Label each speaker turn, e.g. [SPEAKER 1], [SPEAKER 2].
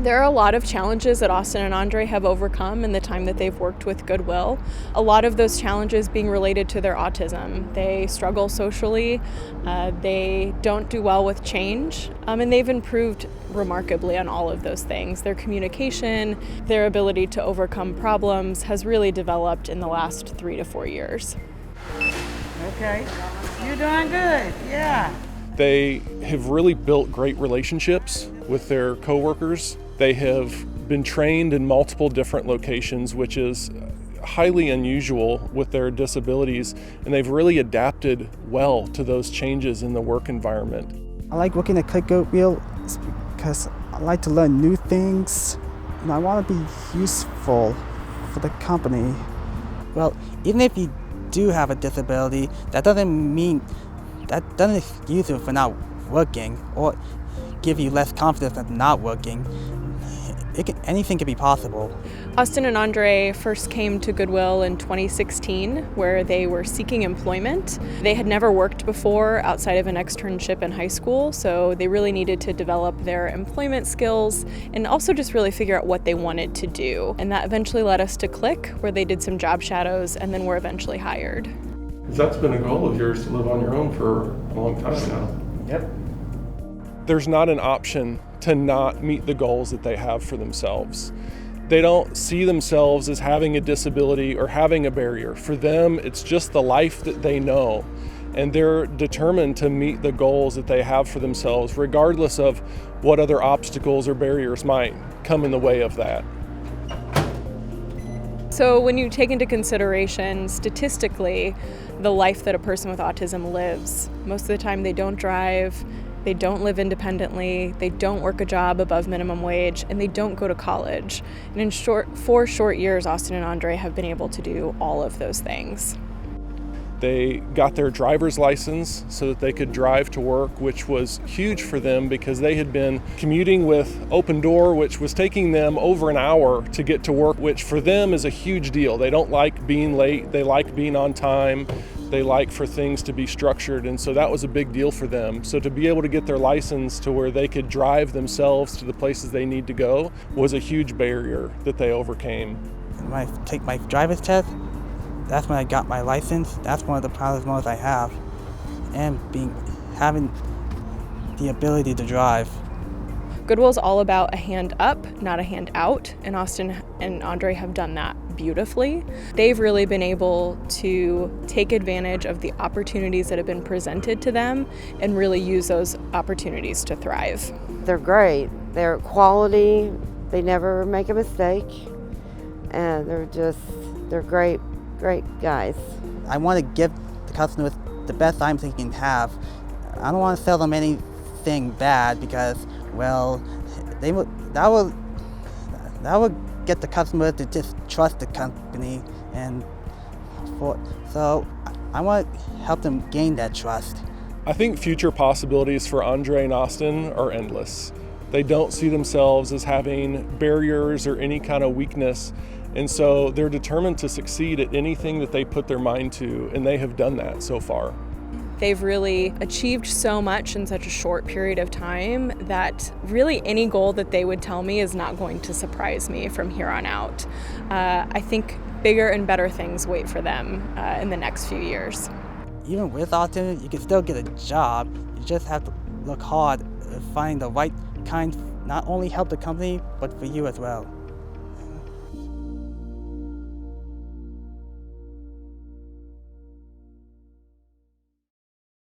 [SPEAKER 1] There are a lot of challenges that Austin and Andre have overcome in the time that they've worked with Goodwill. A lot of those challenges being related to their autism. They struggle socially, they don't do well with change, and they've improved remarkably on all of those things. Their communication, their ability to overcome problems has really developed in the last 3 to 4 years.
[SPEAKER 2] Okay, you're doing good, yeah.
[SPEAKER 3] They have really built great relationships with their coworkers. They have been trained in multiple different locations, which is highly unusual with their disabilities, and they've really adapted well to those changes in the work environment.
[SPEAKER 4] I like working at Goodwill because I like to learn new things, and I want to be useful for the company.
[SPEAKER 5] Well, even if you do have a disability, that doesn't excuse you for not working or give you less confidence of not working. Anything can be possible.
[SPEAKER 1] Austin and Andre first came to Goodwill in 2016, where they were seeking employment. They had never worked before outside of an externship in high school, so they really needed to develop their employment skills and also just really figure out what they wanted to do. And that eventually led us to Click, where they did some job shadows and then were eventually hired.
[SPEAKER 3] That's been a goal of yours, to live on your own for a long time now.
[SPEAKER 2] Yep.
[SPEAKER 3] There's not an option to not meet the goals that they have for themselves. They don't see themselves as having a disability or having a barrier. For them, it's just the life that they know, and they're determined to meet the goals that they have for themselves, regardless of what other obstacles or barriers might come in the way of that.
[SPEAKER 1] So when you take into consideration statistically the life that a person with autism lives, most of the time they don't drive, they don't live independently, they don't work a job above minimum wage, and they don't go to college. And in 4 short years, Austin and Andre have been able to do all of those things.
[SPEAKER 3] They got their driver's license so that they could drive to work, which was huge for them because they had been commuting with Open Door, which was taking them over an hour to get to work, which for them is a huge deal. They don't like being late, they like being on time. They like for things to be structured, and so that was a big deal for them. So to be able to get their license to where they could drive themselves to the places they need to go was a huge barrier that they overcame.
[SPEAKER 5] When I take my driver's test, that's when I got my license. That's one of the proudest moments I have, and having the ability to drive.
[SPEAKER 1] Goodwill's all about a hand up, not a hand out, and Austin and Andre have done that beautifully. They've really been able to take advantage of the opportunities that have been presented to them and really use those opportunities to thrive.
[SPEAKER 6] They're great. They're quality. They never make a mistake, and they're great guys.
[SPEAKER 5] I want to give the customers the best items they can have. I don't want to sell them anything bad because, well, that would get the customer to just trust the company, so I want to help them gain that trust.
[SPEAKER 3] I think future possibilities for Andre and Austin are endless. They don't see themselves as having barriers or any kind of weakness, and so they're determined to succeed at anything that they put their mind to, and they have done that so far.
[SPEAKER 1] They've really achieved so much in such a short period of time that really any goal that they would tell me is not going to surprise me from here on out. I think bigger and better things wait for them in the next few years.
[SPEAKER 5] Even with autism, you can still get a job. You just have to look hard to find the right kind, not only help the company, but for you as well.